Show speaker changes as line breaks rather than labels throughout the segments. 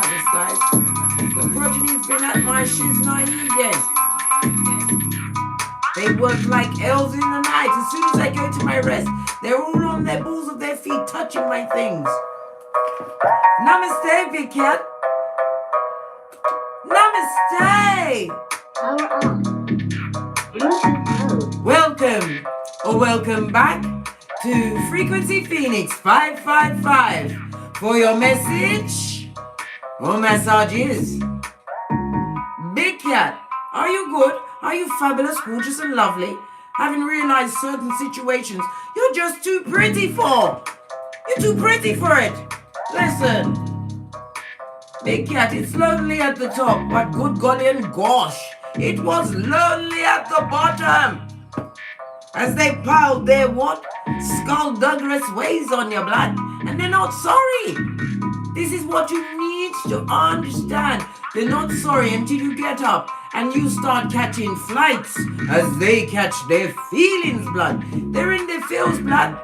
this, guys. The progeny's been at my shiz naive again. They work like elves in the night. As soon as I go to my rest, they're all on their balls of their feet touching my things. Namaste, Big Cat. Namaste.
Power on. Bluetooth mode.
Welcome or welcome back to Frequency Phoenix 555 for your message or messages. Big Cat, are you good? Are you fabulous, gorgeous and lovely? Having realized certain situations you're just too pretty for. You're too pretty for it. Listen, Big Cat, it's lonely at the top, but good golly and gosh, it was lonely at the bottom. As they piled their what? Skullduggerous ways on your blood, and they're not sorry. This is what you need to understand. They're not sorry until you get up and you start catching flights as they catch their feelings blood. They're in their feels blood.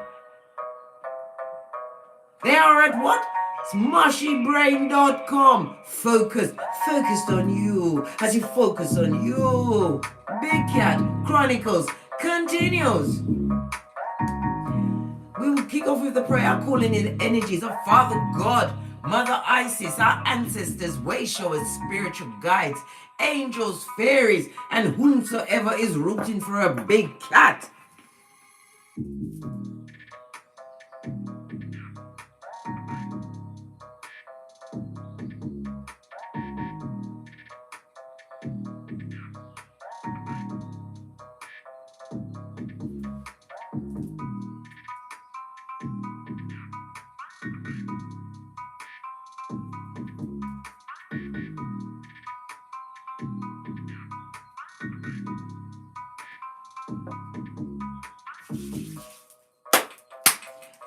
They are at what? Smushybrain.com. Focused on you as you focus on you. Big Cat Chronicles continues. We will kick off with the prayer, calling in energies of Father God, Mother Isis, our ancestors, way showers, spiritual guides, angels, fairies, and whomsoever is rooting for a big cat.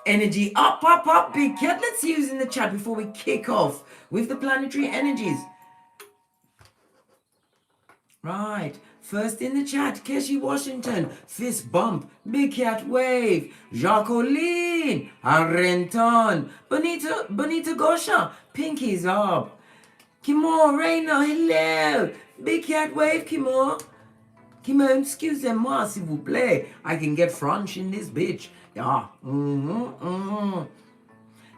Energy up, Big Cat. Let's see who's in the chat before we kick off with the planetary energies. Right, first in the chat, Keshi Washington, fist bump, Big Cat wave, Jacqueline, Arenton, Bonita Gosha, pinkies up, Kimon Reina, hello, Big Cat wave, Kimon, excusez-moi s'il vous plaît, I can get French in this bitch. Yeah.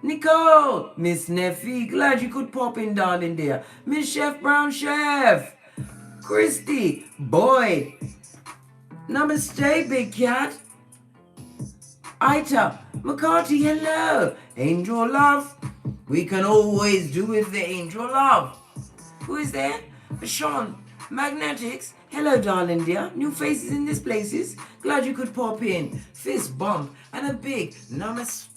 Nicole, Miss Neffy, glad you could pop in, darling dear. Miss Chef Brown Chef, Christy, Boyd, Namaste, Big Cat, Ita, McCarty, hello, Angel Love. We can always do with the Angel Love. Who is there? Sean, Magnetics. Hello, darling dear. New faces in this places. Glad you could pop in. Fist bump and a big namaste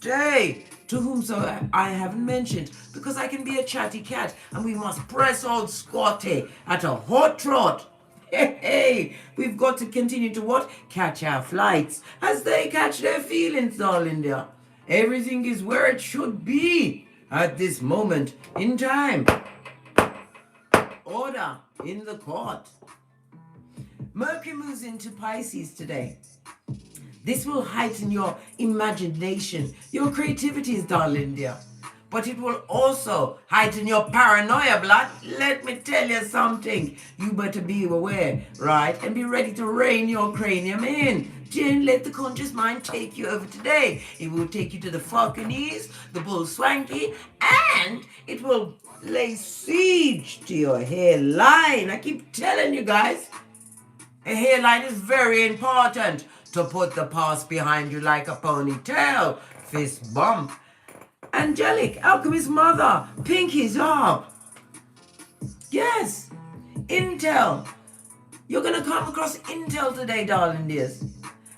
to whom so I haven't mentioned, because I can be a chatty cat and we must press old Scotty at a hot trot. Hey, we've got to continue to what? Catch our flights as they catch their feelings, darling dear. Everything is where it should be at this moment in time. Order in the court. Mercury moves into Pisces today. This will heighten your imagination, your creativities, darling dear. But it will also heighten your paranoia, blood. Let me tell you something. You better be aware, right? And be ready to rein your cranium in. Don't let the conscious mind take you over today. It will take you to the Falconese, the Bull Swanky, and it will lay siege to your hairline. I keep telling you guys. A hairline is very important to put the past behind you like a ponytail. Fist bump. Angelic, Alchemist Mother, pinkies up. Yes, intel. You're going to come across intel today, darling dears.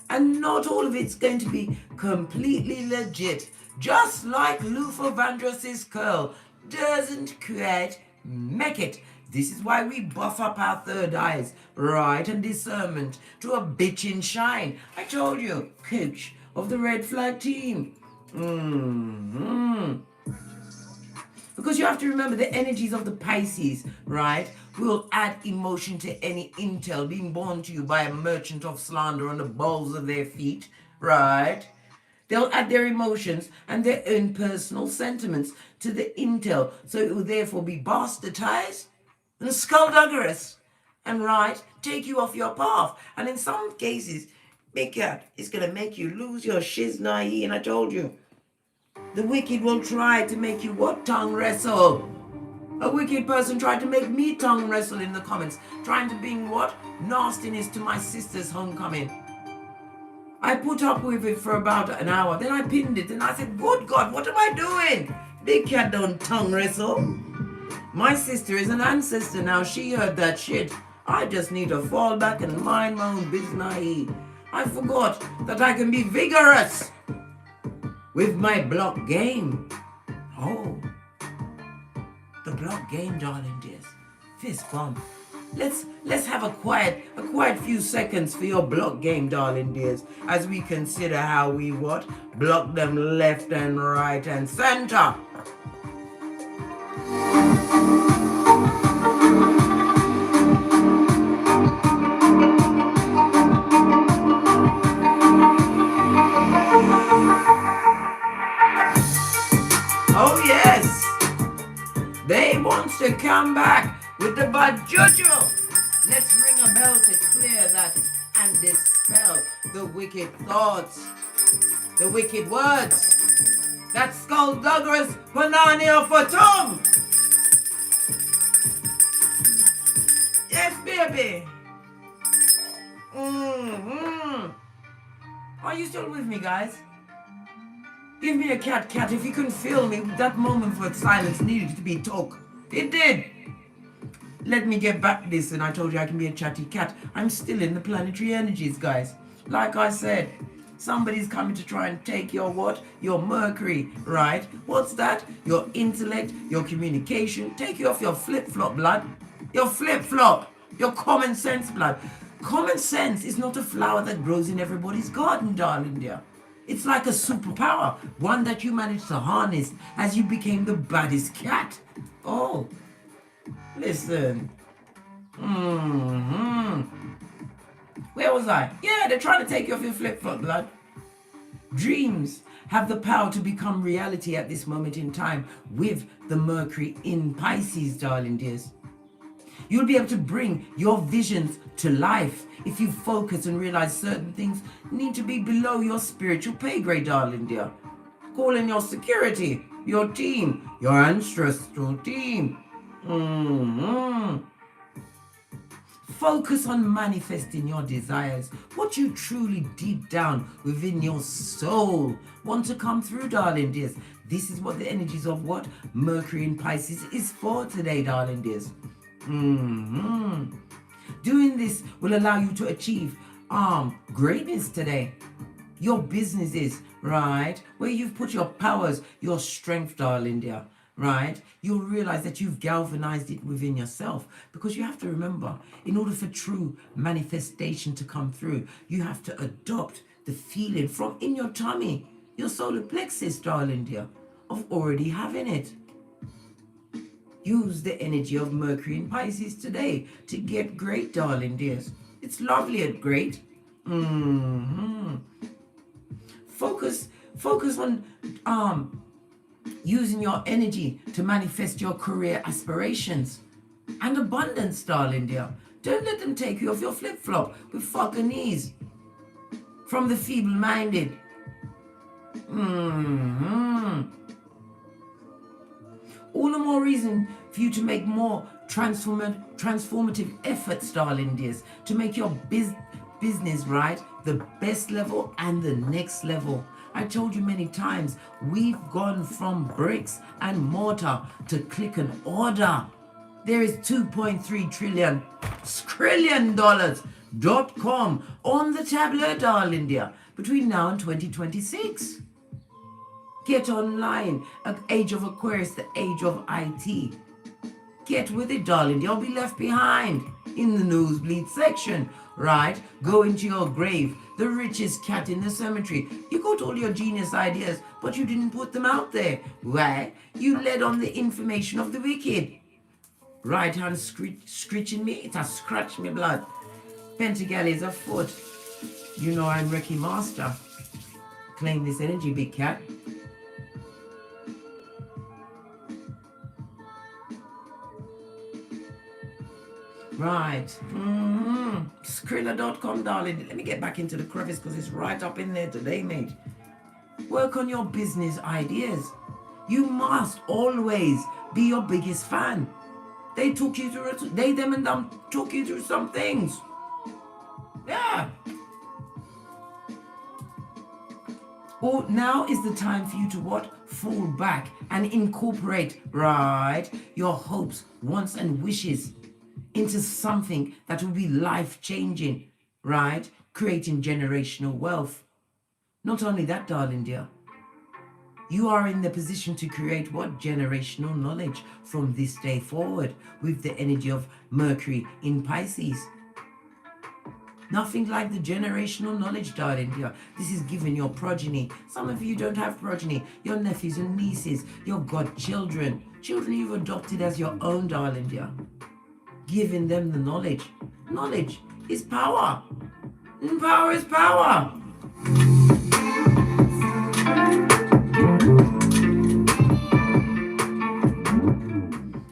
And not all of it's going to be completely legit. Just like Luther Vandross's curl doesn't quite make it. This is why we buff up our third eyes, right, and discernment to a bitchin' shine. I told you, coach of the red flag team. Because you have to remember the energies of the Pisces, right, will add emotion to any intel being born to you by a merchant of slander on the balls of their feet, right? They'll add their emotions and their own personal sentiments to the intel, so it will therefore be bastardized and skullduggerous and take you off your path. And in some cases, big cat, it's going to make you lose your shiznai. And I told you, the wicked will try to make you what? Tongue wrestle. A wicked person tried to make me tongue wrestle in the comments, trying to bring what? Nastiness to my sister's homecoming. I put up with it for about an hour, then I pinned it and I said, good God, what am I doing? Big cat don't tongue wrestle. My sister is an ancestor now, she heard that shit. I just need to fall back and mind my own business. I forgot that I can be vigorous with my block game. Oh, the block game, darling dears. Fist bump. Let's have a quiet few seconds for your block game, darling dears, as we consider how we what? Block them left and right and center. Oh yes, they wants to come back with the bad juju. Let's ring a bell to clear that and dispel the wicked thoughts, the wicked words. That skullduggerous banana for Tom. Yes, baby. Are you still with me, guys? Give me a cat, if you can feel me. That moment for silence needed to be talk. It did. Let me get back to this, and I told you I can be a chatty cat. I'm still in the planetary energies, guys. Like I said, somebody's coming to try and take your what? Your Mercury, right? What's that? Your intellect, your communication. Take you off your flip-flop, blood. Your flip-flop. Your common sense, blood. Common sense is not a flower that grows in everybody's garden, darling dear. It's like a superpower, one that you managed to harness as you became the baddest cat. Oh, listen. Where was I? Yeah, they're trying to take you off your flip-flop, blood. Dreams have the power to become reality at this moment in time with the Mercury in Pisces, darling dears. You'll be able to bring your visions to life if you focus and realize certain things need to be below your spiritual pay grade, darling dear. Call in your security, your team, your ancestral team. Focus on manifesting your desires, what you truly deep down within your soul want to come through, darling dears. This is what the energies of what? Mercury in Pisces is for today, darling dears. Doing this will allow you to achieve greatness today. Your businesses, right? Where you've put your powers, your strength, darling dear, right? You'll realize that you've galvanized it within yourself, because you have to remember, in order for true manifestation to come through, you have to adopt the feeling from in your tummy, your solar plexus, darling dear, of already having it. Use the energy of Mercury in Pisces today to get great, darling dears. It's lovely and great. Focus on using your energy to manifest your career aspirations and abundance, darling dear. Don't let them take you off your flip-flop with fucking knees from the feeble-minded. All the more reason for you to make more transformative efforts, darling dears, to make your business, right, the best level and the next level. I told you many times, we've gone from bricks and mortar to click and order. There is $2.3 trillion .com on the tableau, darling dear, between now and 2026. Get online at age of Aquarius, the age of IT. Get with it, darling. You'll be left behind in the nosebleed section, right? Go into your grave, the richest cat in the cemetery. You got all your genius ideas, but you didn't put them out there. Why? You led on the information of the wicked. Right hand screeching me, it has scratched me blood. Pentagal is a foot. You know I'm Reiki master. claim this energy, big cat. Right. Skrilla.com, darling. Let me get back into the crevice because it's right up in there today, mate. Work on your business ideas. You must always be your biggest fan. They took you through, them and them took you through some things. Yeah. Or now is the time for you to what? Fall back and incorporate, right, your hopes, wants and wishes into something that will be life-changing, right? Creating generational wealth. Not only that, darling dear, you are in the position to create what? Generational knowledge from this day forward with the energy of Mercury in Pisces. Nothing like the generational knowledge, darling dear. This is given your progeny. Some of you don't have progeny. Your nephews and nieces, your godchildren, children you've adopted as your own, darling dear. Giving them the knowledge. Knowledge is power. And power is power.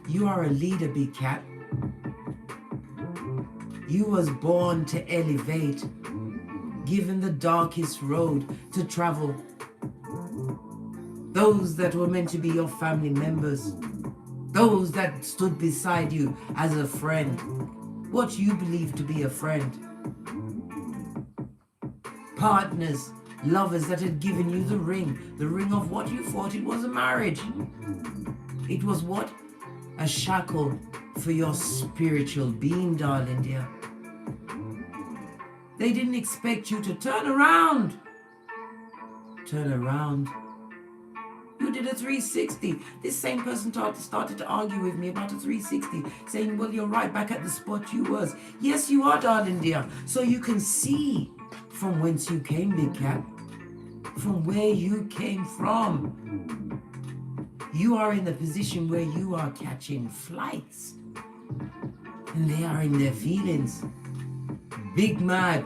You are a leader, big cat. You was born to elevate, given the darkest road to travel. Those that were meant to be your family members, those that stood beside you as a friend, what you believe to be a friend. Partners, lovers that had given you the ring of what you thought it was a marriage. It was what? A shackle for your spiritual being, darling dear. They didn't expect you to turn around. Turn around. You did a 360. This same person started to argue with me about a 360, saying, well, you're right back at the spot you was. Yes, you are, darling dear. So you can see from whence you came, big cat. From where you came from. You are in the position where you are catching flights. And they are in their feelings. Big mad.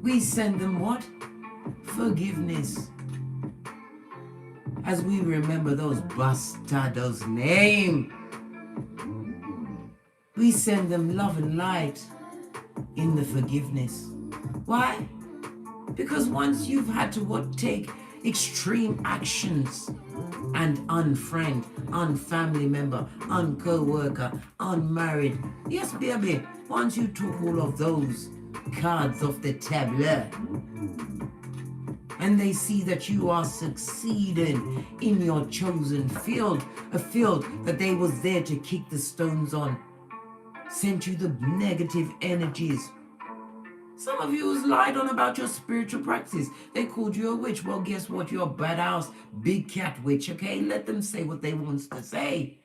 We send them what? Forgiveness. As we remember those bastardos' name. We send them love and light in the forgiveness. Why? Because once you've had to what? Take extreme actions and unfriend, unfamily member, unco-worker, unmarried. Yes, baby, once you took all of those cards off the tableau and they see that you are succeeding in your chosen field, a field that they was there to kick the stones on, sent you the negative energies. Some of you was lied on about your spiritual practice. They called you a witch. Well, guess what? You're a badass big cat witch, okay? Let them say what they want to say.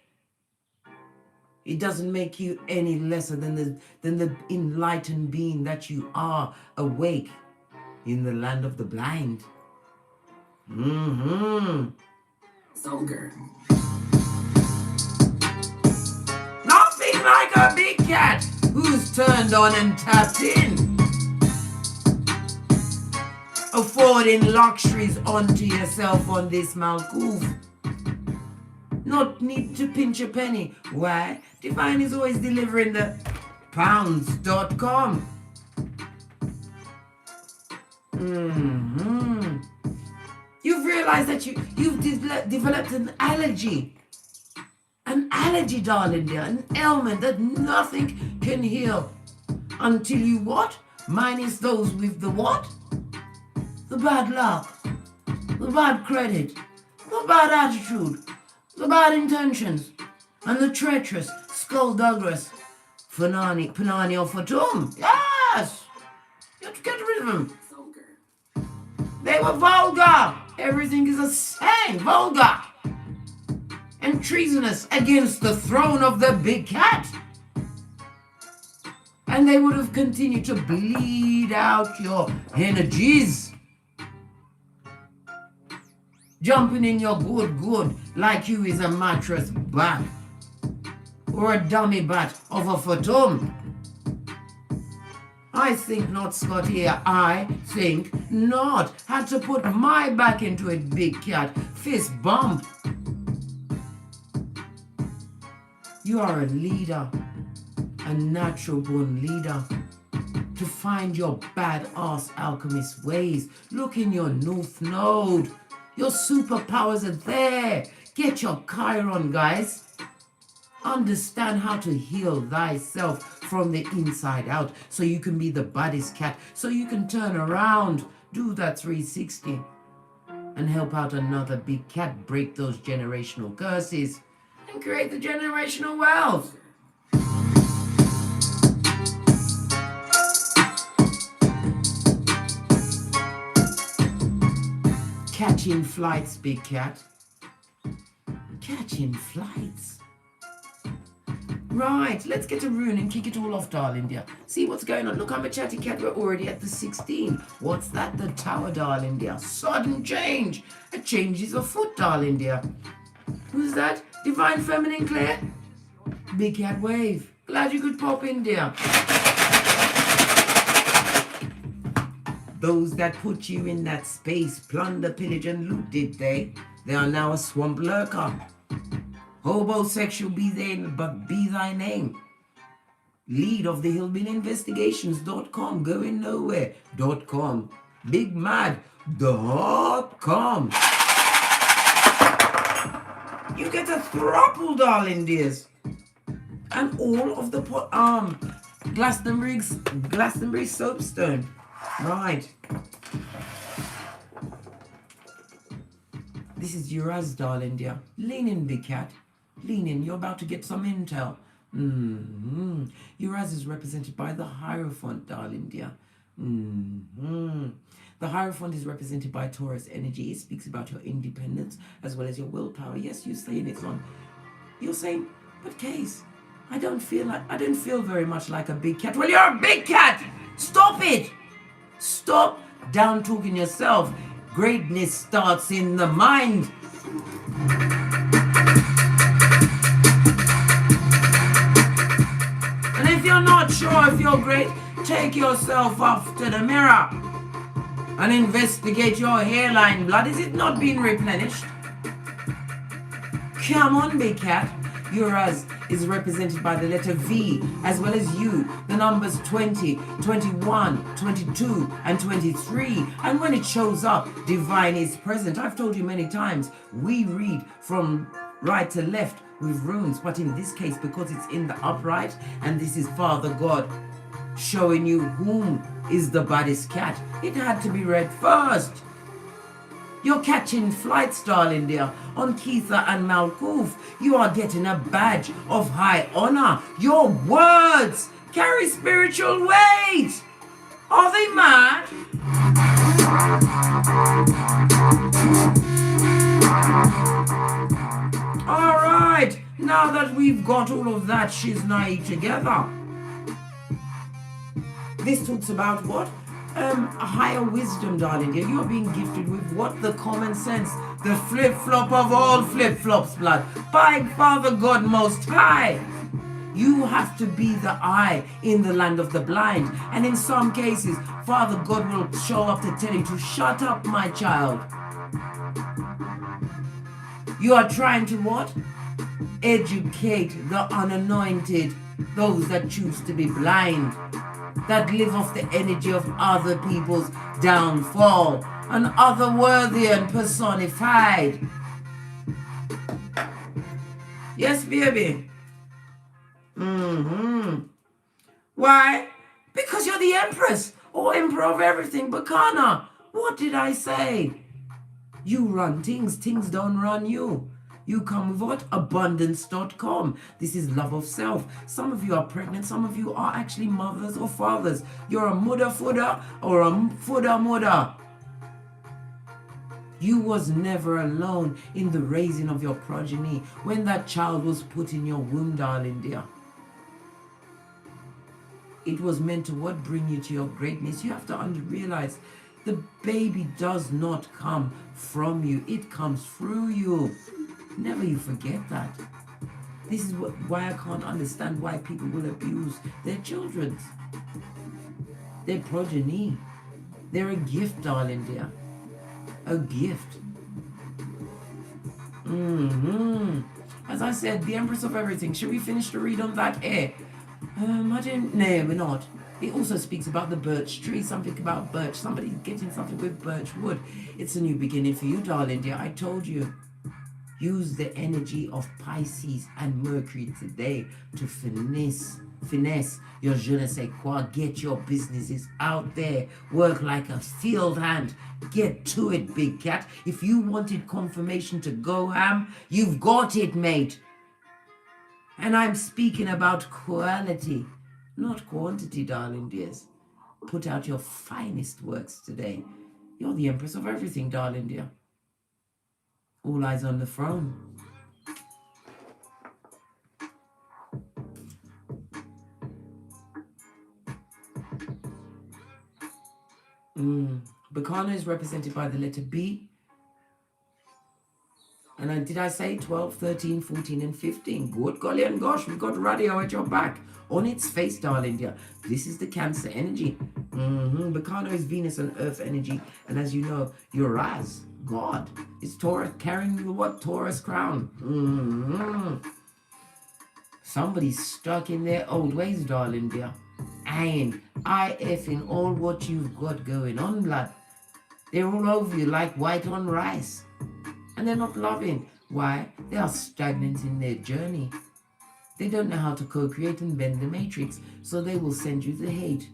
It doesn't make you any lesser than the enlightened being that you are, awake in the land of the blind.
Soldier.
Nothing like a big cat who's turned on and tapped in. Affording luxuries onto yourself on this Malkoof. Not need to pinch a penny. Why? Divine is always delivering the pounds.com. You've realized that you've developed an allergy. An allergy, darling dear. An ailment that nothing can heal. Until you what? Minus those with the what? The bad luck, the bad credit, the bad attitude, the bad intentions, and the treacherous, skullduggerous, Fanani, Panani or Fatum. Yes! You have to get rid of them. They were vulgar. Everything is a saying, vulgar. And treasonous against the throne of the big cat. And they would have continued to bleed out your energies. Jumping in your good like you is a mattress bat or a dummy bat of a phantom. I think not, Scott here. I think not. Had to put my back into it, big cat. Fist bump. You are a leader, a natural born leader. To find your badass alchemist ways. Look in your North Node. Your superpowers are there. Get your Chiron, guys. Understand how to heal thyself from the inside out so you can be the baddest cat, so you can turn around, do that 360 and help out another big cat break those generational curses and create the generational wealth. Catching flights, big cat. Catching flights. Right, let's get a rune and kick it all off, darling dear. See what's going on. Look, I'm a chatty cat. We're already at the 16. What's that? The Tower, darling dear. Sudden change. A change is afoot, darling dear. Who's that? Divine Feminine Claire? Big cat wave. Glad you could pop in, dear. Those that put you in that space, plunder, pillage, and loot, did they? They are now a swamp lurker. Hobosexual be thy name. Lead of the hillbillyinvestigations.com, going nowhere.com, bigmad.com. You get a throuple, darling dears. And all of the Glastonbury soapstone. Right. This is Uraz, darling dear. Lean in, big cat. Lean in. You're about to get some intel. Uraz is represented by the Hierophant, darling dear. The Hierophant is represented by Taurus energy. It speaks about your independence as well as your willpower. Yes, you're saying it's on. You're saying, but Case, I don't feel very much like a big cat. Well, you're a big cat. Stop it. Stop down talking yourself. Greatness starts in the mind. And if you're not sure if you're great, take yourself off to the mirror and investigate your hairline blood. Is it not being replenished? Come on, big cat. Uraz is represented by the letter V as well as U, the numbers 20, 21, 22, and 23. And when it shows up, divine is present. I've told you many times, we read from right to left with runes, but in this case, because it's in the upright, and this is Father God showing you whom is the baddest cat, it had to be read first. You're catching flights, darling dear, on Keitha and Malkuth. You are getting a badge of high honor. Your words carry spiritual weight. Are they mad? All right, now that we've got all of that shiznai together, this talks about what? A higher wisdom, darling dear. You're being gifted with what? The common sense, the flip-flop of all flip-flops, blood, by Father God Most High. You have to be the eye in the land of the blind. And in some cases, Father God will show up to tell you to shut up, my child. You are trying to what? Educate the unanointed, those that choose to be blind, that live off the energy of other people's downfall, and otherworthy and personified. Yes, baby. Why? Because you're the Empress or Emperor of everything, Bacana. What did I say? You run things don't run you. You come with what? Abundance.com. This is love of self. Some of you are pregnant. Some of you are actually mothers or fathers. You're a mudda fudda or a fudda mudda. You was never alone in the raising of your progeny when that child was put in your womb, darling dear. It was meant to what? Bring you to your greatness. You have to realize the baby does not come from you. It comes through you. Never you forget that. This is why I can't understand why people will abuse their children. They're progeny. They're a gift, darling dear. A gift. As I said, the Empress of Everything. Should we finish the read on that? I don't. No, we're not. It also speaks about the birch tree, something about birch. Somebody's getting something with birch wood. It's a new beginning for you, darling dear. I told you. Use the energy of Pisces and Mercury today to finesse your je ne sais quoi. Get your businesses out there. Work like a field hand. Get to it, big cat. If you wanted confirmation to go ham, you've got it, mate. And I'm speaking about quality, not quantity, darling dears. Put out your finest works today. You're the Empress of Everything, darling dear. All eyes on the throne. Bacana is represented by the letter B. And did I say 12, 13, 14, and 15? Good golly and gosh, we've got radio at your back. On its face, darling dear. This is the Cancer energy. Bacana is Venus and Earth energy. And as you know, Uranus, God, is Taurus, carrying the what? Taurus crown. Somebody's stuck in their old ways, darling dear. And in all what you've got going on, blood. They're all over you like white on rice. And they're not loving. Why? They are stagnant in their journey. They don't know how to co-create and bend the matrix, so they will send you the hate.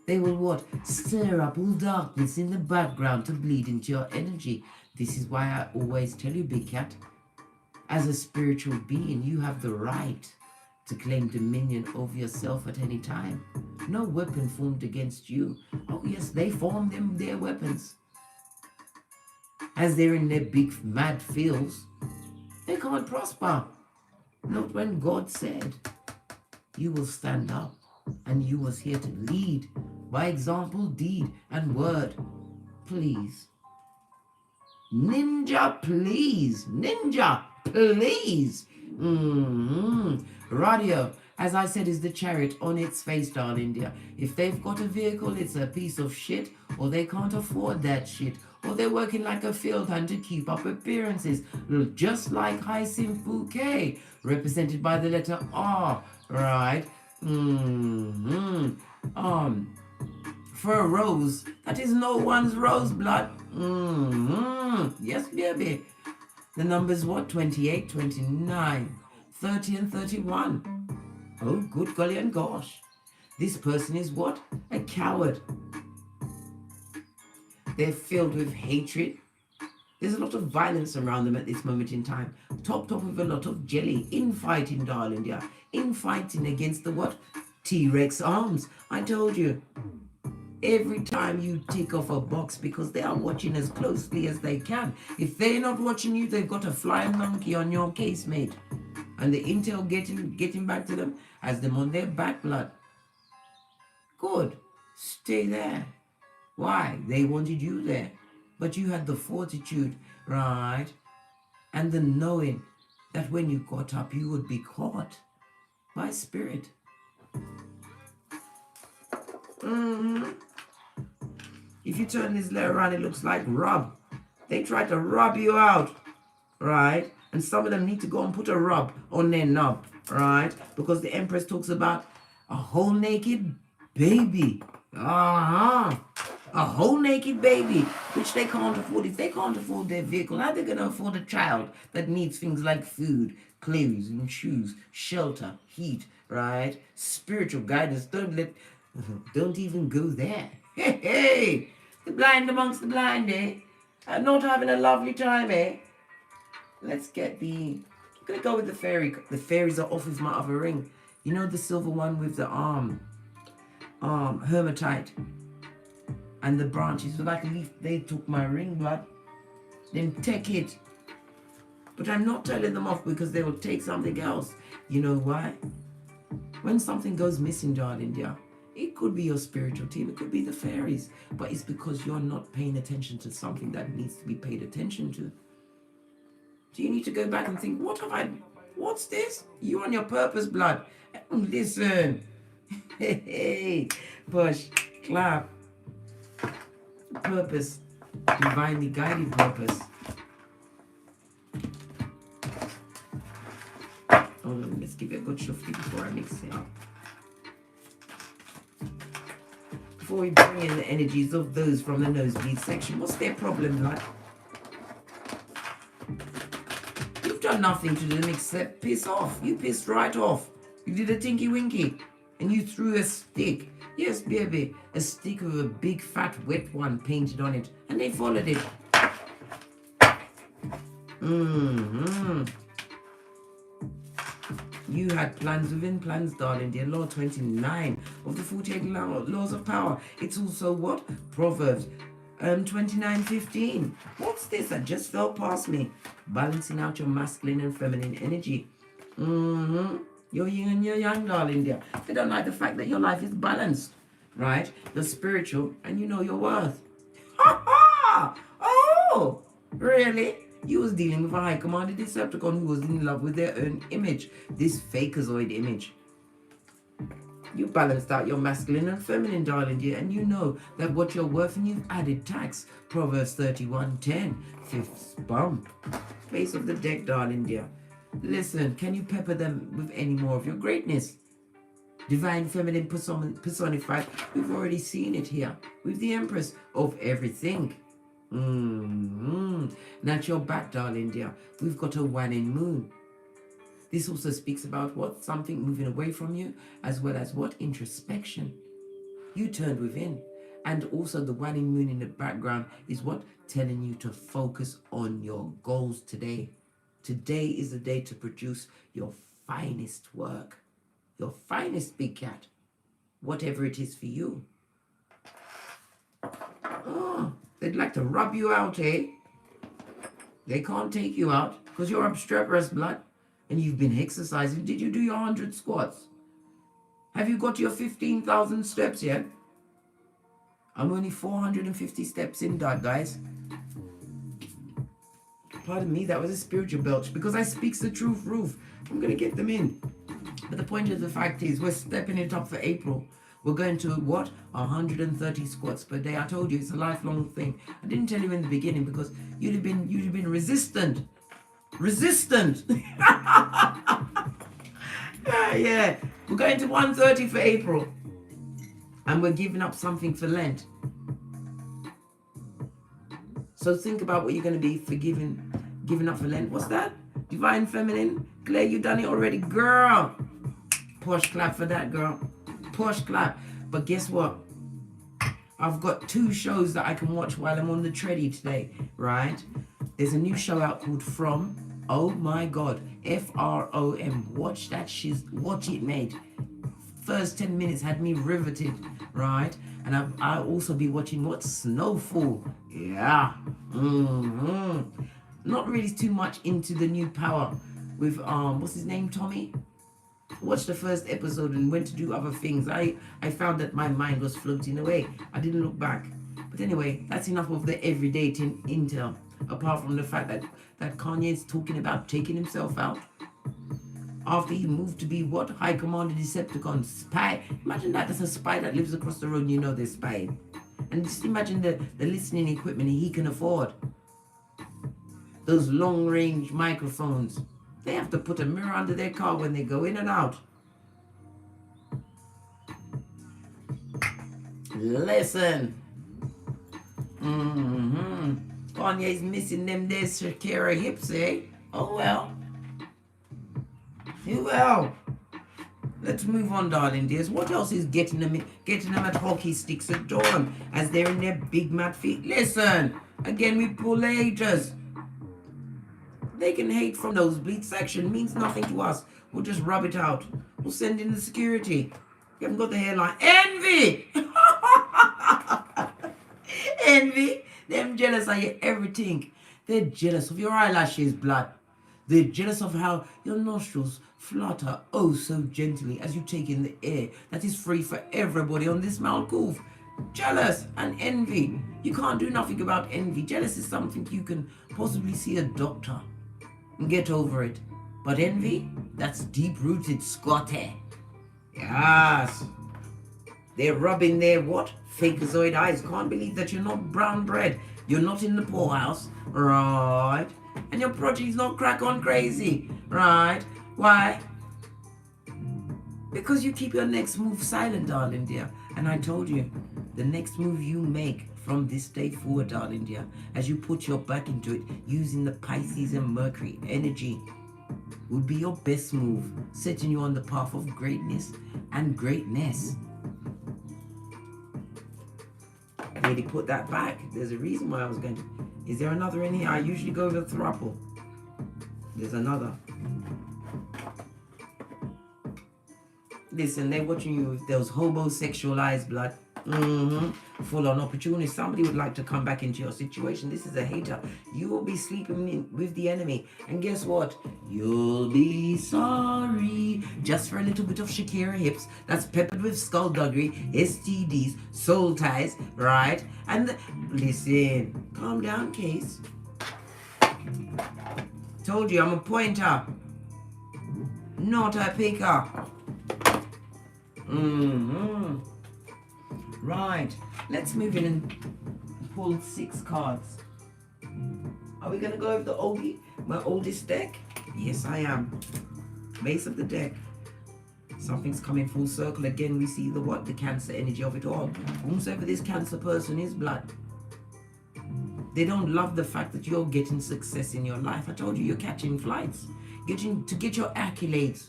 They will what? Stir up all darkness in the background to bleed into your energy. This is why I always tell you, big cat, as a spiritual being, you have the right to claim dominion over yourself at any time. No weapon formed against you. Oh yes, they form their weapons. As they're in their big mad fields, they can't prosper. Not when God said, you will stand up and you was here to lead by example, deed, and word. Please. Ninja, please. Ninja, please. Radio, as I said, is the Chariot on its face, darling dear. If they've got a vehicle, it's a piece of shit, or they can't afford that shit, or they're working like a field hand to keep up appearances, just like Hyacinth Bouquet, represented by the letter R, right? For a rose, that is no one's rose blood. Yes, baby. The numbers what? 28, 29, 30, and 31. Oh, good golly and gosh. This person is what? A coward. They're filled with hatred. There's a lot of violence around them at this moment in time. Topped up with a lot of jelly. Infighting, darling dear. Infighting against the what? T-Rex arms. I told you. Every time you tick off a box because they are watching as closely as they can. If they're not watching you, they've got a flying monkey on your case, mate. And the intel getting back to them has them on their back, blood. Good. Stay there. Why? They wanted you there. But you had the fortitude, right? And the knowing that when you got up, you would be caught by spirit. If you turn this letter around, it looks like rub. They try to rub you out, right? And some of them need to go and put a rub on their knob, right? Because the Empress talks about a whole naked baby. A whole naked baby, which they can't afford. If they can't afford their vehicle, how are they going to afford a child that needs things like food, clothes, and shoes, shelter, heat, right? Spiritual guidance. Don't even go there. Hey, the blind amongst the blind, eh? Not having a lovely time, eh? Let's get I'm gonna go with the fairy. The fairies are off with my other ring. You know the silver one with the hermatite. And the branches were like a leaf. They took my ring, blood. Then take it. But I'm not telling them off because they will take something else. You know why? When something goes missing, darling dear, it could be your spiritual team, it could be the fairies, but it's because you're not paying attention to something that needs to be paid attention to. Do you need to go back and think, what's this? You on your purpose, blood. Listen, Hey, push, clap. Purpose, divinely guided purpose. Let's give it a good shuffle before I mix it up. Before we bring in the energies of those from the nosebleed section, what's their problem like? You've done nothing to them except piss off. You pissed right off. You did a tinky winky and you threw a stick. Yes, baby, a stick with a big fat wet one painted on it, and they followed it. You had plans within plans, darling dear. Law 29 of the 48 laws of power. It's also what? Proverbs 29:15. What's this that just fell past me? Balancing out your masculine and feminine energy. Your yin and your yang, darling dear. They don't like the fact that your life is balanced, right? You're spiritual and you know your worth. Ha ha! Oh, really? You was dealing with a high commanded Decepticon who was in love with their own image, this fakeazoid image. You balanced out your masculine and feminine, darling dear, and you know that what you're worth, and you've added tax. Proverbs 31:10, fifth bump. Face of the deck, darling dear. Listen, can you pepper them with any more of your greatness? Divine feminine personified. We've already seen it here with the Empress of everything. And at your back, darling dear, we've got a waning moon. This also speaks about what? Something moving away from you, as well as what? Introspection. You turned within. And also the waning moon in the background is what? Telling you to focus on your goals today. Today is the day to produce your finest work. Your finest, big cat. Whatever it is for you. Oh, they'd like to rub you out, eh? They can't take you out because you're obstreperous, blood. And you've been exercising. Did you do your 100 squats? Have you got your 15,000 steps yet? I'm only 450 steps in, guys. Pardon me, that was a spiritual belch because I speaks the truth, Roof. I'm going to get them in. But the point of the fact is we're stepping it up for April. We're going to, what? 130 squats per day. I told you, it's a lifelong thing. I didn't tell you in the beginning because you'd have been resistant. Resistant. Yeah. We're going to 130 for April. And we're giving up something for Lent. So think about what you're going to be giving up for Lent. What's that? Divine feminine. Claire, you done it already, girl. Push clap for that, girl. Push clap. But guess what? I've got 2 shows that I can watch while I'm on the treadie today, right? There's a new show out called From. Oh my God. FROM. Watch that shit. Watch it, mate. First 10 minutes had me riveted, right? And I'll also be watching what? Snowfall. Yeah. Not really too much into the new power with what's his name, Tommy? Watched the first episode and went to do other things. I found that my mind was floating away. I didn't look back. But anyway, that's enough of the everyday intel. Apart from the fact that Kanye's talking about taking himself out. After he moved to be what? High Commander Decepticon spy. Imagine that there's a spy that lives across the road and you know they're spying. And just imagine the listening equipment he can afford. Those long-range microphones. They have to put a mirror under their car when they go in and out. Listen. Kanye's missing them there Shakira hips, eh? Oh well. Well. Let's move on, darling dears. What else is getting them at hockey sticks at dawn as they're in their big mad feet? Listen. Again, we pull haters. They can hate from nosebleed section. Means nothing to us. We'll just rub it out. We'll send in the security. You haven't got the hairline. Envy! Envy. Them jealous of your everything. They're jealous of your eyelashes, blood. They're jealous of how your nostrils flutter oh so gently as you take in the air that is free for everybody on this Malkuth. Jealous and envy. You can't do nothing about envy. Jealous is something you can possibly see a doctor and get over it. But envy, that's deep-rooted Scotty. Yes. They're rubbing their what? Fakeazoid eyes. Can't believe that you're not brown bread. You're not in the poorhouse, right? And your project's not crack on crazy, right? Why? Because you keep your next move silent, darling dear. And I told you, the next move you make from this day forward, darling dear, as you put your back into it, using the Pisces and Mercury energy, would be your best move, setting you on the path of greatness and greatness. I really put that back. There's a reason why I was going to. Is there another in here? I usually go with a throuple. There's another. Listen, they're watching you with those homosexual eyes, blood. Full on opportunity. Somebody would like to come back into your situation. This is a hater. You will be sleeping with the enemy. And guess what? You'll be sorry. Just for a little bit of Shakira hips that's peppered with skullduggery, STDs, soul ties, right? And listen, calm down, Case. Told you I'm a pointer, not a picker. Right, let's move in and pull 6 cards. Are we going to go over the oldie, my oldest deck? Yes, I am. Base of the deck. Something's coming full circle again. We see the what? The Cancer energy of it all. Whomsoever this Cancer person is, blood. They don't love the fact that you're getting success in your life. I told you, you're catching flights. Get your accolades.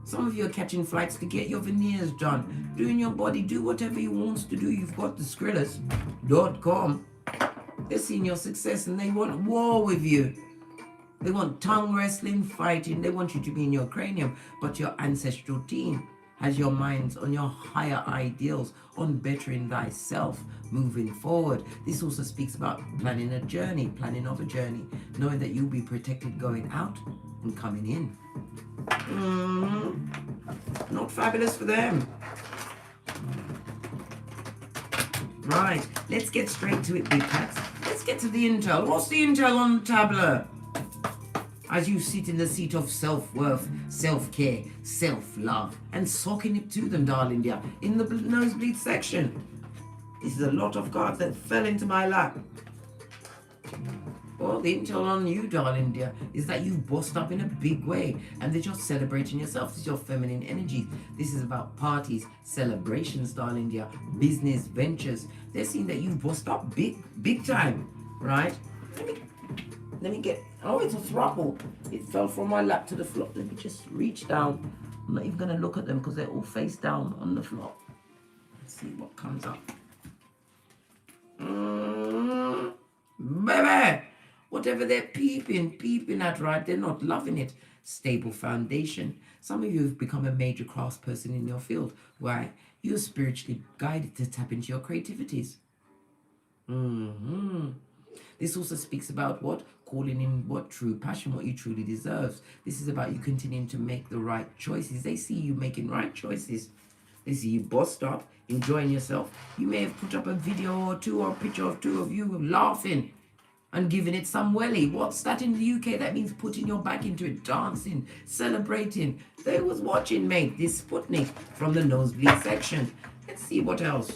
Some of you are catching flights to get your veneers done, doing your body, do whatever you want to do. You've got the Skrillers.com. They're seeing your success and they want war with you. They want tongue wrestling, fighting. They want you to be in your cranium, but your ancestral team has your minds on your higher ideals, on bettering thyself, moving forward. This also speaks about planning a journey, planning of a journey, knowing that you'll be protected going out and coming in. Not fabulous for them. Right, let's get straight to it, big cats. Let's get to the intel. What's the intel on the tableau? As you sit in the seat of self-worth, self-care, self-love, and socking it to them, darling dear, in the nosebleed section. This is a lot of cards that fell into my lap. Well, the intel on you, darling dear, is that you've bossed up in a big way and that you're celebrating yourself. This is your feminine energy. This is about parties, celebrations, darling dear, business, ventures. They're seeing that you've bossed up big time, right? Let me get, oh, it's a throuple. It fell from my lap to the floor. Let me just reach down. I'm not even going to look at them because they're all face down on the floor. Let's see what comes up. Baby! Whatever they're peeping at, right? They're not loving it. Stable foundation. Some of you have become a major craftsperson in your field. Why? You're spiritually guided to tap into your creativities. This also speaks about what? Calling in what? True passion, what you truly deserve. This is about you continuing to make the right choices. They see you making right choices. They see you bossed up, enjoying yourself. You may have put up a video or two or a picture of 2 of you laughing and giving it some welly. What's that in the UK? That means putting your back into it, dancing, celebrating. They was watching, mate, this Sputnik from the nosebleed section. Let's see what else.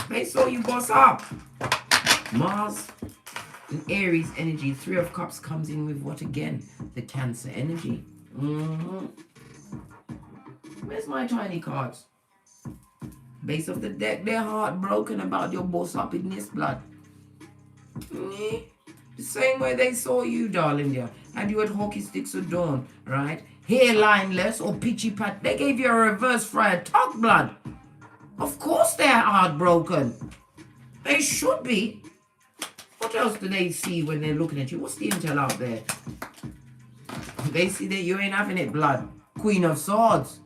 They saw you boss up. Mars and Aries energy. 3 of Cups comes in with what again? The Cancer energy. Where's my tiny cards? Base of the deck. They're heartbroken about your boss up in this, blood. The same way they saw you, darling dear. Had you had hockey sticks of dawn, right? Hairlineless or pitchy pat. They gave you a reverse friar tuck, blood. Of course they're heartbroken. They should be. What else do they see when they're looking at you? What's the intel out there? They see that you ain't having it, blood. Queen of Swords.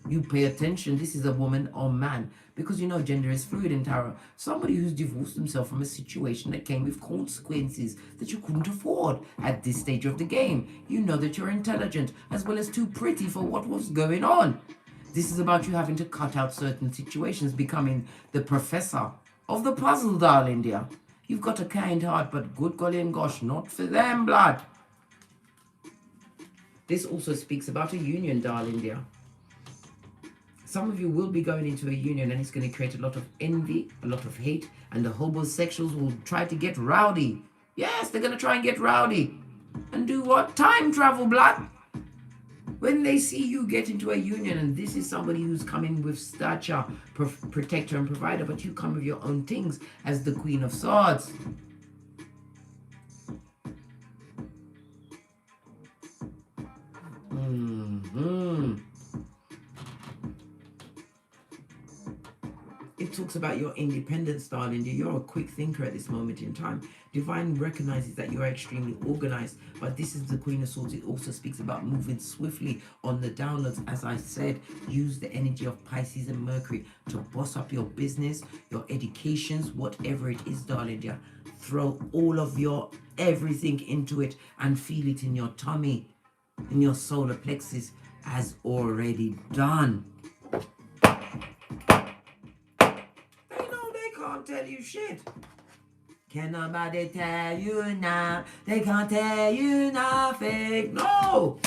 You pay attention. This is a woman or man. Because you know gender is fluid in tarot. Somebody who's divorced themselves from a situation that came with consequences that you couldn't afford at this stage of the game. You know that you're intelligent as well as too pretty for what was going on. This is about you having to cut out certain situations, becoming the professor of the puzzle, darling dear. You've got a kind heart, but good golly and gosh, not for them, blood. This also speaks about a union, darling dear. Some of you will be going into a union and it's going to create a lot of envy, a lot of hate, and the homosexuals will try to get rowdy. Yes, they're going to try and get rowdy. And do what? Time travel, blood. When they see you get into a union and this is somebody who's coming with stature, protector and provider, but you come with your own things as the Queen of Swords. It talks about your independence, darling. You're a quick thinker at this moment in time. Divine recognizes that you are extremely organized, but this is the Queen of Swords. It also speaks about moving swiftly on the downloads. As I said, use the energy of Pisces and Mercury to boss up your business, your educations, whatever it is, darling dear. Throw all of your everything into it and feel it in your tummy, in your solar plexus, as already done. Tell you shit. Can nobody tell you now? They can't tell you nothing. No.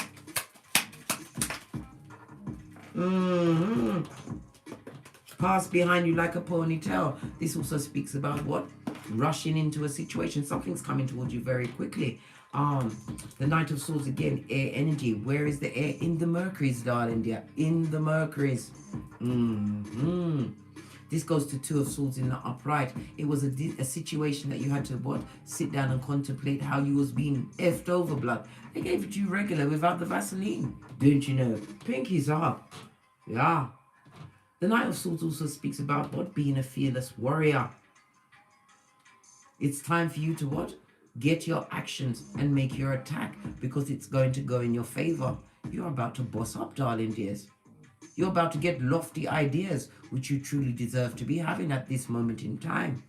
Pass behind you like a ponytail. This also speaks about what? Rushing into a situation. Something's coming towards you very quickly. The Knight of Swords again, air energy. Where is the air? In the Mercuries, darling dear. In the Mercuries. This goes to Two of Swords in the upright. It was a situation that you had to what? Sit down and contemplate how you was being effed over, blood. They gave it to you regular without the Vaseline. Didn't you know? Pinkies up. Yeah. The Knight of Swords also speaks about what? Being a fearless warrior. It's time for you to what? Get your actions and make your attack because it's going to go in your favor. You're about to boss up, darling dears. You're about to get lofty ideas, which you truly deserve to be having at this moment in time.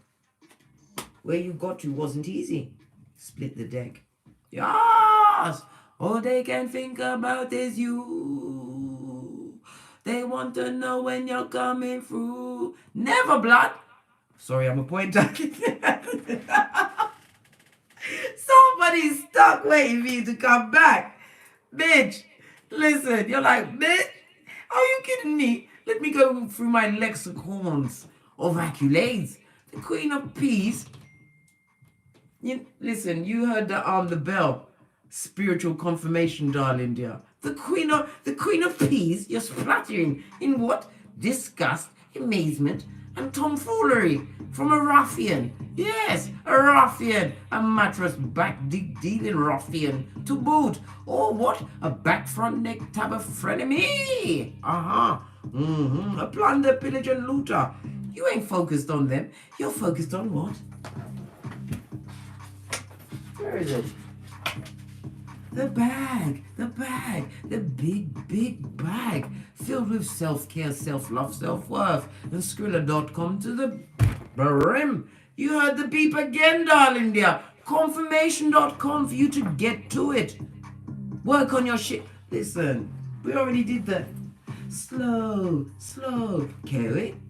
Where you got to wasn't easy. Split the deck. Yes! All they can think about is you. They want to know when you're coming through. Never, blood. Sorry, I'm a pointer. Somebody's stuck waiting for you to come back. Bitch, listen, you're like, bitch. Are you kidding me? Let me go through my lexicons of accolades. The Queen of Peace. Listen, you heard the bell. Spiritual confirmation, darling dear. The Queen of Peace. You're splattering in what? Disgust, amazement, and tomfoolery from a ruffian. Yes, a ruffian. A mattress back dealing ruffian to boot. Or what? A back front neck tab of frenemy. A plunder, pillage, and looter. You ain't focused on them. You're focused on what? Where is it? The bag, the big bag filled with self-care, self-love, self-worth, and Skrilla.com to the brim. You heard the beep again, darling dear. Confirmation.com for you to get to it. Work on your shit. Listen, we already did that. Slow.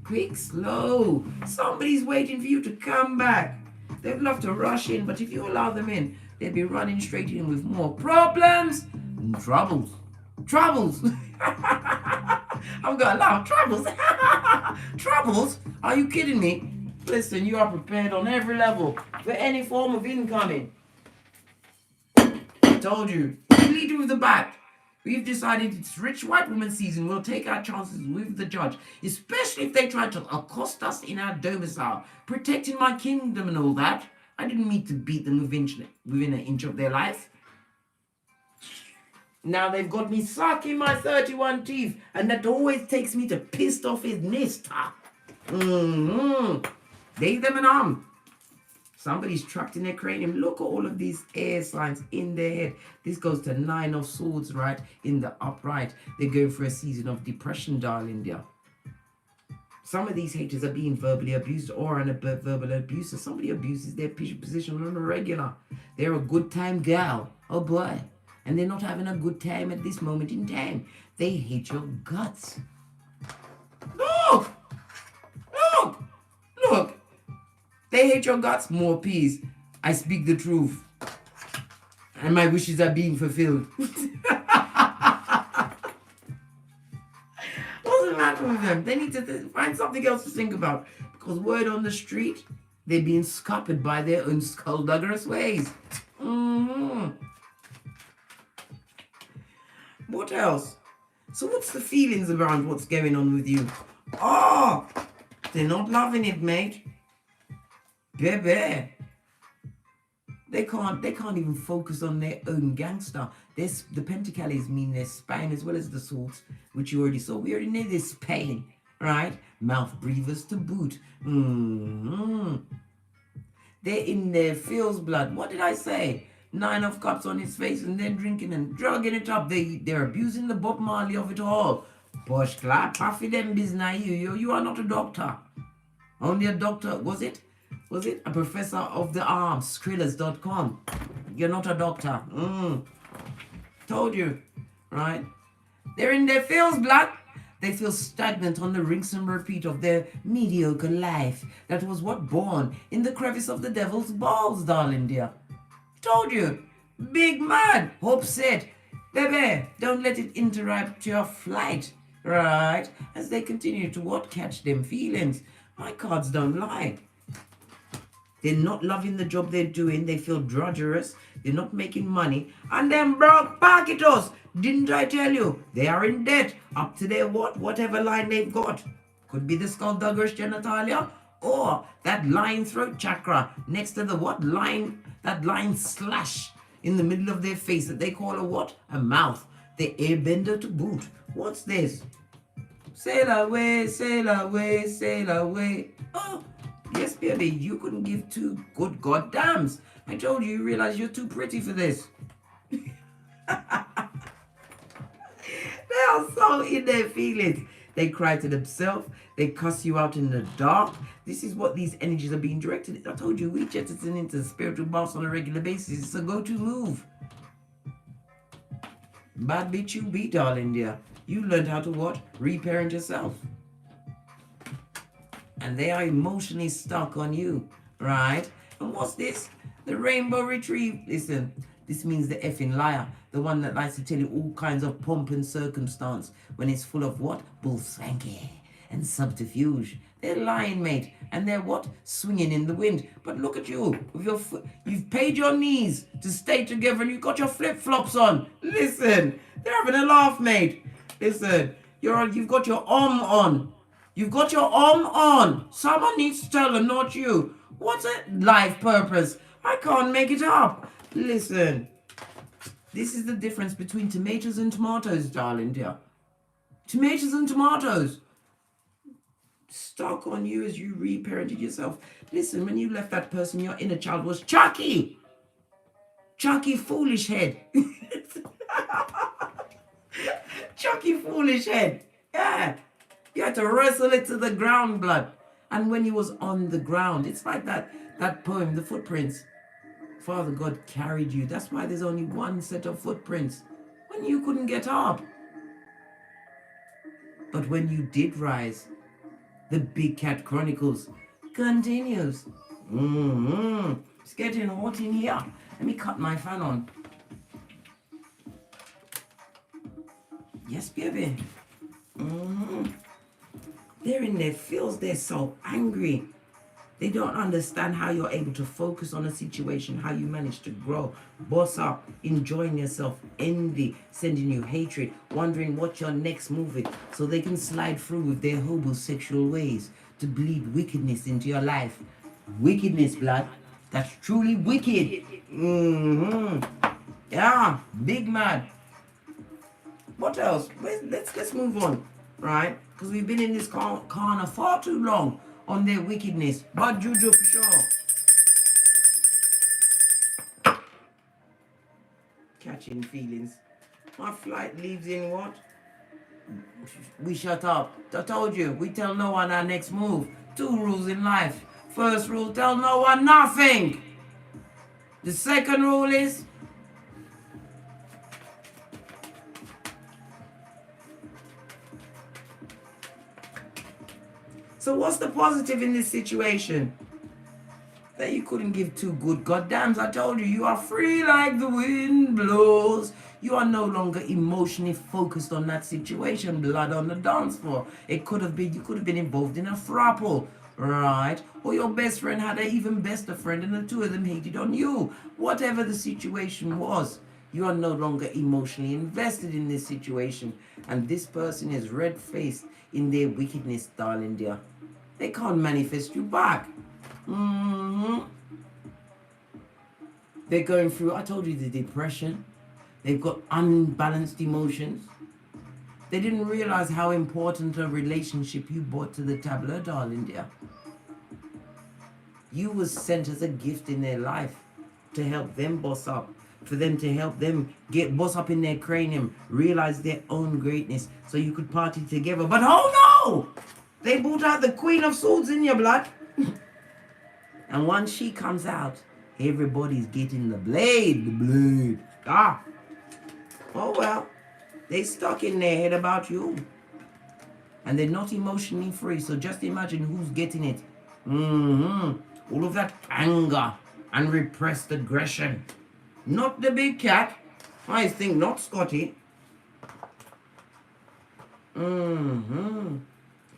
Quick, slow. Somebody's waiting for you to come back. They'd love to rush in, but if you allow them in, they'll be running straight in with more problems and troubles. I'm gonna allow troubles. Troubles? Are you kidding me? Listen, you are prepared on every level for any form of incoming. I told you, lead with the back. We've decided it's rich white woman season. We'll take our chances with the judge, especially if they try to accost us in our domicile, protecting my kingdom and all that. I didn't mean to beat them within an inch of their life. Now they've got me sucking my 31 teeth, and that always takes me to pissed off his nest. They, them, and arm. Somebody's trapped in their cranium. Look at all of these air signs in their head. This goes to 9 of Swords, right? In the upright. They're going for a season of depression, darling dear. Some of these haters are being verbally abused or an verbal abuser. Somebody abuses their position on a regular. They're a good time gal. Oh boy. And they're not having a good time at this moment in time. They hate your guts. Look! They hate your guts. More peace. I speak the truth. And my wishes are being fulfilled. What's the matter happened with them? They need to find something else to think about. Because word on the street, they're being scuppered by their own skullduggerous ways. What else? So what's the feelings around what's going on with you? Oh, they're not loving it, mate. Baby. They can't even focus on their own gangster. The pentacles mean their spine as well as the swords, which you already saw. We already know this pain, right? Mouth breathers to boot. They're in their feels blood. What did I say? 9 of Cups on his face and then drinking and drugging it up. They're abusing the Bob Marley of it all. Posh clap, puffy them business. You are not a doctor. Only a doctor. Was it a professor of the arms? Skrillers.com. You're not a doctor. Told you, right? They're in their feels blood. They feel stagnant on the rinse and repeat of their mediocre life. That was what born in the crevice of the devil's balls, darling dear. Told you. Big mad. Hope said. Baby, don't let it interrupt your flight. Right? As they continue to what? Catch them feelings. My cards don't lie. They're not loving the job they're doing. They feel drudgerous. They're not making money. And them broke packitos. Didn't I tell you? They are in debt. Up to their what? Whatever line they've got. Could be the skulldugger's genitalia. Or that line throat chakra. Next to the what? Line. That line slash in the middle of their face that they call a what? A mouth. The airbender to boot. What's this? Sail away, sail away, sail away. Oh. Yes, baby, you couldn't give two good goddams. I told you realize you're too pretty for this. They are so in their feelings. They cry to themselves. They cuss you out in the dark. This is what these energies are being directed. I told you, we jettison into spiritual baths on a regular basis. It's a go-to move. Bad bitch you be, darling dear. You learned how to what? Reparent yourself. And they are emotionally stuck on you, right? And what's this? The rainbow retrieve. Listen, this means the effing liar. The one that likes to tell you all kinds of pomp and circumstance when it's full of what? Bull swanky and subterfuge. They're lying, mate. And they're what? Swinging in the wind. But look at you. With your you've paid your knees to stay together and you've got your flip-flops on. Listen, they're having a laugh, mate. Listen, you've got your arm on. You've got your arm on. Someone needs to tell them, not you. What's a life purpose? I can't make it up. Listen, this is the difference between tomatoes and tomatoes, darling dear. Tomatoes and tomatoes. Stuck on you as you reparented yourself. Listen, when you left that person, your inner child was Chucky. Chucky foolish head. Chucky foolish head. Yeah. You had to wrestle it to the ground, blood. And when he was on the ground, it's like that poem, The Footprints. Father God carried you. That's why there's only one set of footprints. When you couldn't get up. But when you did rise, the Big Cat Chronicles continues. It's getting hot in here. Let me cut my fan on. Yes, baby. They're in their feels. They're so angry. They don't understand how you're able to focus on a situation, how you manage to grow, boss up, enjoying yourself, envy, sending you hatred, wondering what your next move is, so they can slide through with their homosexual ways to bleed wickedness into your life. Wickedness, blood. That's truly wicked. Yeah, big mad. What else? Let's move on, right? Because we've been in this corner far too long on their wickedness. Bad juju for sure. Catching feelings. My flight leaves in what? We shut up. I told you, we tell no one our next move. 2 rules in life. First rule, tell no one nothing. The second rule is so what's the positive in this situation? That you couldn't give 2 good goddams. I told you, you are free like the wind blows. You are no longer emotionally focused on that situation. Blood on the dance floor. It could have been, you could have been involved in a throuple, right? Or your best friend had an even bester friend and the two of them hated on you. Whatever the situation was, you are no longer emotionally invested in this situation. And this person is red-faced in their wickedness, darling dear. They can't manifest you back. They're going through, I told you, the depression. They've got unbalanced emotions. They didn't realize how important a relationship you brought to the tableau, darling dear. You was sent as a gift in their life to help them boss up, for them to help them get boss up in their cranium, realize their own greatness, so you could party together. But oh no! They brought out the Queen of Swords in your blood. And once she comes out, everybody's getting the blade. Ah. Oh well. They stuck in their head about you. And they're not emotionally free. So just imagine who's getting it. All of that anger and repressed aggression. Not the big cat. I think not Scotty.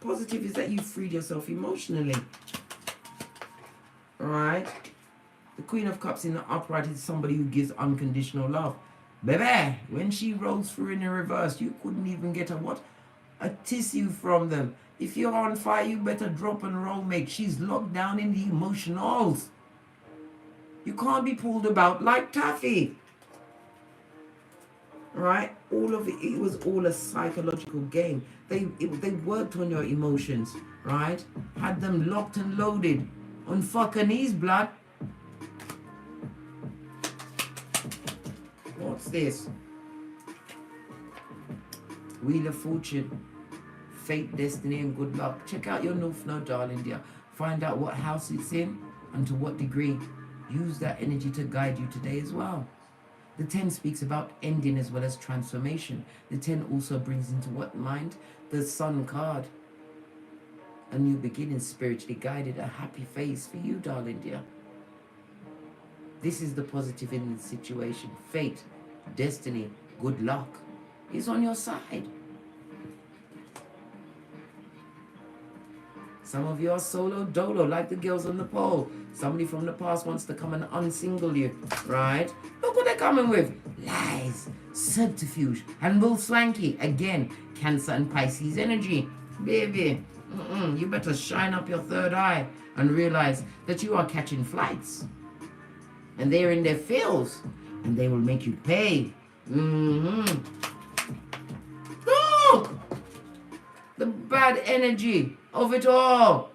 Positive is that you freed yourself emotionally. Alright? The Queen of Cups in the upright is somebody who gives unconditional love. Baby, when she rolls through in the reverse, you couldn't even get a tissue from them. If you're on fire, you better drop and roll, mate. She's locked down in the emotionals. You can't be pulled about like taffy. Right? All of it was all a psychological game. They worked on your emotions, right? Had them locked and loaded on fucking his blood. What's this? Wheel of Fortune. Fate, destiny, and good luck. Check out your North Node, darling dear. Find out what house it's in and to what degree. Use that energy to guide you today as well. The 10 speaks about ending as well as transformation. The 10 also brings into what mind? The Sun card. A new beginning, spiritually guided, a happy phase for you, darling dear. This is the positive in the situation. Fate, destiny, good luck is on your side. Some of you are solo dolo, like the girls on the pole. Somebody from the past wants to come and unsingle you, right? Look what they're coming with. Lies, subterfuge, and bull swanky. Again, Cancer and Pisces energy. Baby, you better shine up your third eye and realize that you are catching flights. And they're in their fields, and they will make you pay. Look! The bad energy of it all.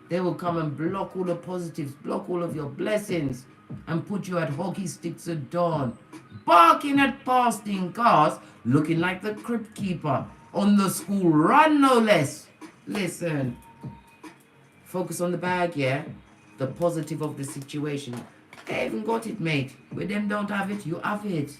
They will come and block all the positives, block all of your blessings, and put you at hockey sticks at dawn, barking at passing cars, looking like the crypt keeper on the school run, no less. Listen, focus on the bag, yeah? The positive of the situation. I haven't got it, mate. Where them don't have it, you have it.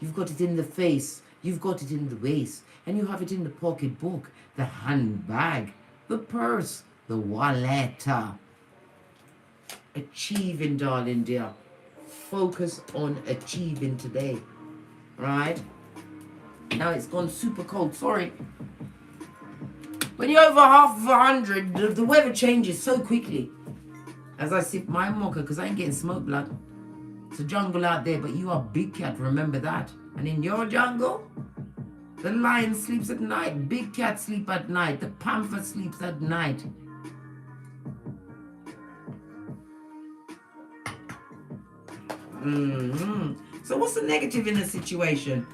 You've got it in the face, you've got it in the waist, and you have it in the pocketbook, the handbag, the purse, the wallet. Achieving, darling dear. Focus on achieving today. Right? Now it's gone super cold, sorry. When you're over half of 100, the weather changes so quickly. As I sip my mocha, because I ain't getting smoke blood. It's a jungle out there, but you are big cat, remember that. And in your jungle, the lion sleeps at night, big cat sleep at night, the panther sleeps at night. So what's the negative in the situation?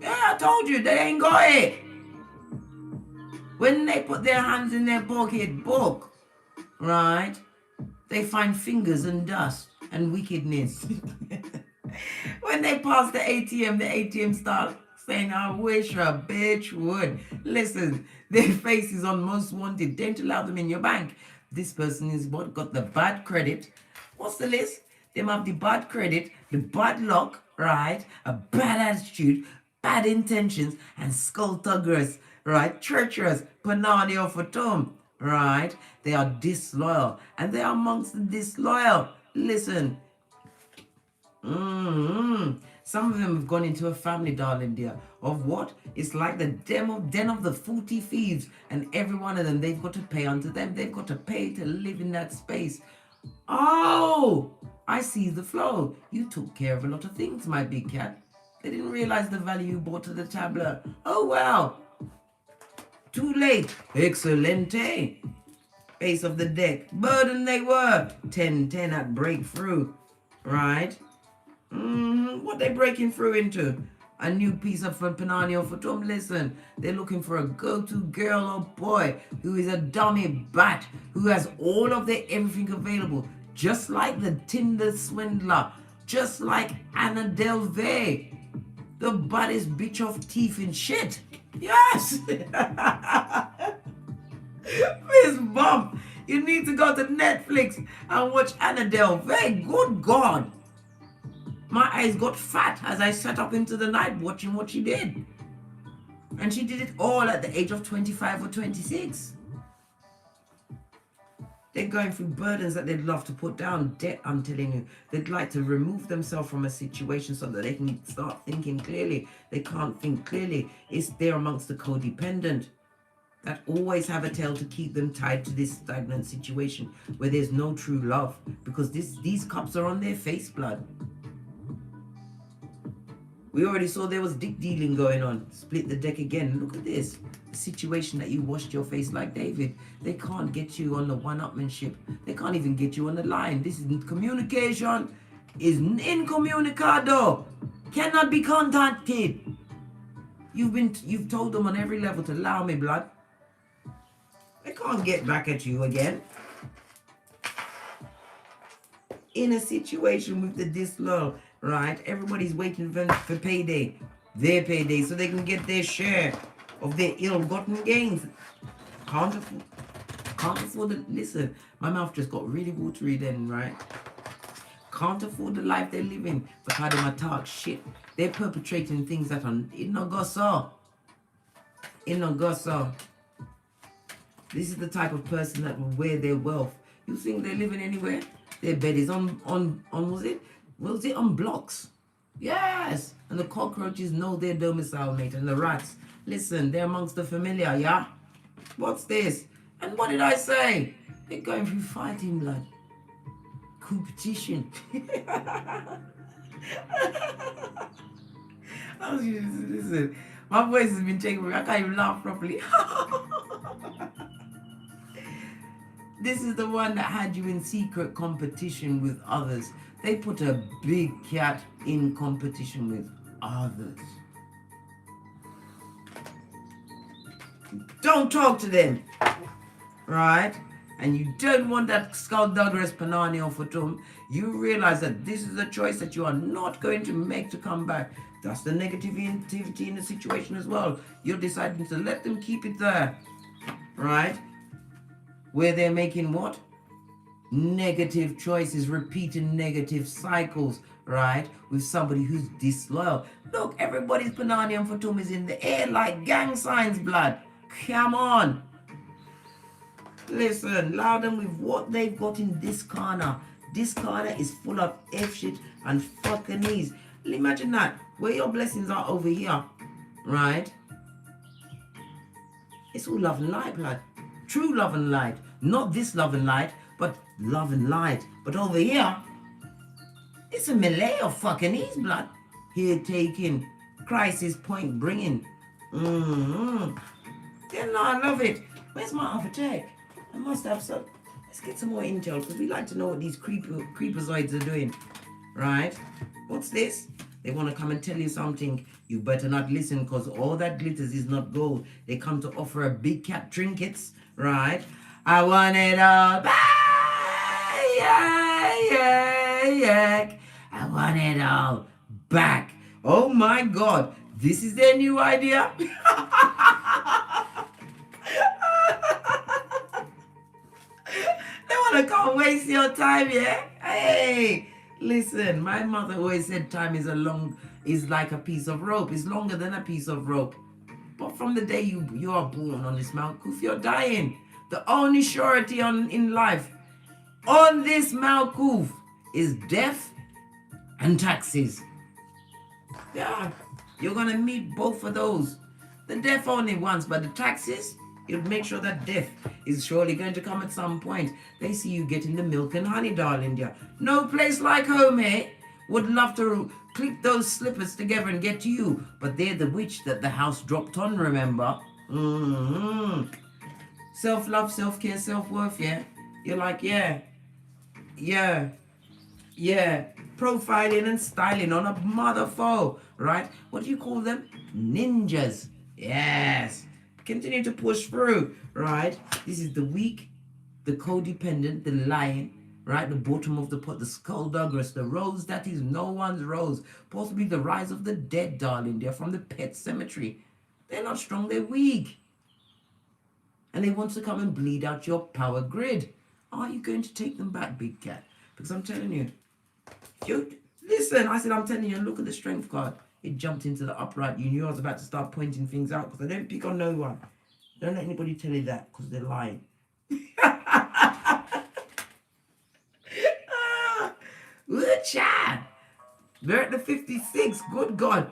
Yeah, I told you, they ain't got it. When they put their hands in their pocketbook, right, they find fingers and dust and wickedness. When they pass the ATM starts saying, I wish a bitch would. Listen, their face is on most wanted. Don't allow them in your bank. This person is what got the bad credit. What's the list? They have the bad credit, the bad luck, right? A bad attitude, bad intentions, and skullduggerous, right? Treacherous, Panadio for Tom, right? They are disloyal, and they are amongst the disloyal. Listen. Some of them have gone into a family, darling dear, of what? It's like the den of the 40 thieves, and every one of them, they've got to pay unto them. They've got to pay to live in that space. Oh, I see the flow. You took care of a lot of things, my big cat. They didn't realize the value you brought to the tableau. Oh, wow. Too late. Excelente. Ace of the deck. Burden they were. 10-10 at breakthrough. Right? What they breaking through into? A new piece of Panania for Tom. Listen, they're looking for a go-to girl or boy who is a dummy bat, who has all of their everything available, just like the Tinder swindler, just like Anna Delvey, the baddest bitch of teeth and shit. Yes! Miss Bump, you need to go to Netflix and watch Anna Delvey. Good God. My eyes got fat as I sat up into the night watching what she did. And she did it all at the age of 25 or 26. They're going through burdens that they'd love to put down. Debt, I'm telling you. They'd like to remove themselves from a situation so that they can start thinking clearly. They can't think clearly. It's there amongst the codependent that always have a tail to keep them tied to this stagnant situation where there's no true love, because these cups are on their face, blood. We already saw there was dick dealing going on. Split the deck again. Look at this. The situation that you washed your face like David. They can't get you on the one-upmanship. They can't even get you on the line. This is communication. Is incommunicado. Cannot be contacted. You've told them on every level to allow me, blood. They can't get back at you again. In a situation with the disloyal, right? Everybody's waiting for payday, their payday, so they can get their share of their ill-gotten gains. Can't afford it. Listen, my mouth just got really watery then, right? Can't afford the life they're living because they might talk shit. They're perpetrating things that are in no go so. In no go so. This is the type of person that will wear their wealth. You think they're living anywhere? Their bed is on was it on blocks? Yes. And the cockroaches know their domicile, mate. And the rats, listen, they're amongst the familiar, yeah? What's this? And what did I say? They're going through fighting, blood. Competition. Listen, my voice has been taken. I can't even laugh properly. This is the one that had you in secret competition with others. They put a big cat in competition with others. Don't talk to them, right? And you don't want that skullduggerous Panani or Fatum. You realize that this is a choice that you are not going to make to come back. That's the negativity in the situation as well. You're deciding to let them keep it there, right? Where they're making what? Negative choices, repeating negative cycles, right? With somebody who's disloyal. Look, everybody's Panani and Fatum is in the air like gang signs, blood. Come on. Listen, allow them with what they've got in this corner. This corner is full of F shit and fucking knees. Imagine that. Where your blessings are over here, right? It's all love and light, blood. True love and light. Not this love and light, but love and light. But over here, it's a melee of fucking knees, blood. Here taking, crisis point bringing. Yeah, no, I love it. Where's my other tech? I must have some. Let's get some more intel, because we like to know what these creepazoids are doing. Right? What's this? They want to come and tell you something. You better not listen, because all that glitters is not gold. They come to offer a big cat trinkets. Right? I want it all back. I want it all back. Oh my God. This is their new idea. They want to come waste your time, yeah? Hey, listen, my mother always said time is like a piece of rope. It's longer than a piece of rope. But from the day you are born on this Mount Kuf, you're dying. The only surety in life on this Mount Kuf is death and taxes. Yeah, you're gonna meet both of those. The death only once, but the taxes, you'll make sure that death is surely going to come at some point. They see you getting the milk and honey, darling dear. No place like home, eh? Would love to clip those slippers together and get to you, but they're the witch that the house dropped on, remember? Mm-hmm. Self-love, self-care, self-worth, yeah? You're like, yeah. Profiling and styling on a mother foe, right? What do you call them? Ninjas. Yes. Continue to push through, right? This is the weak, the codependent, the lion, right? The bottom of the pot, the skullduggeress, the rose that is no one's rose. Possibly the rise of the dead, darling. They're from the pet cemetery. They're not strong, they're weak. And they want to come and bleed out your power grid. Are you going to take them back, big cat? Because I'm telling you, listen, I said, I'm telling you, look at the strength card. It jumped into the upright. You knew I was about to start pointing things out because I don't pick on no one. Don't let anybody tell you that because they're lying. Chad. We're at the 56. Good God.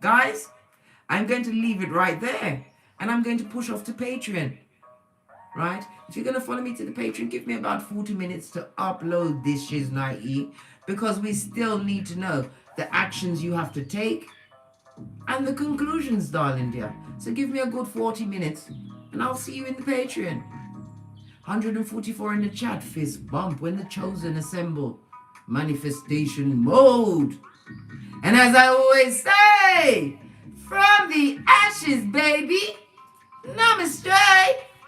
Guys, I'm going to leave it right there. And I'm going to push off to Patreon. Right? If you're going to follow me to the Patreon, give me about 40 minutes to upload this shiznai, because we still need to know the actions you have to take and the conclusions, darling dear. So give me a good 40 minutes and I'll see you in the Patreon. 144 in the chat, fist bump when the chosen assemble. Manifestation mode. And as I always say, from the ashes, baby, namaste.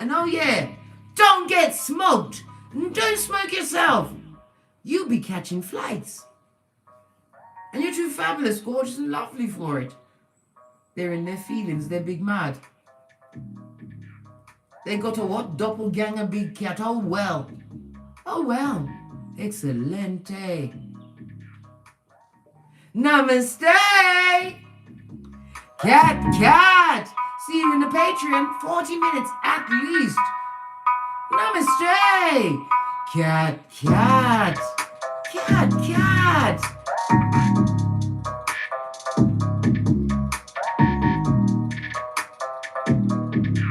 And oh yeah, don't get smoked. Don't smoke yourself. You'll be catching flights. And you're too fabulous, gorgeous, and lovely for it. They're in their feelings, they're big mad. They got a what? Doppelganger big cat. Oh well. Oh well. Excelente. Namaste. Cat. See you in the Patreon. 40 minutes at least. Namaste. Cat.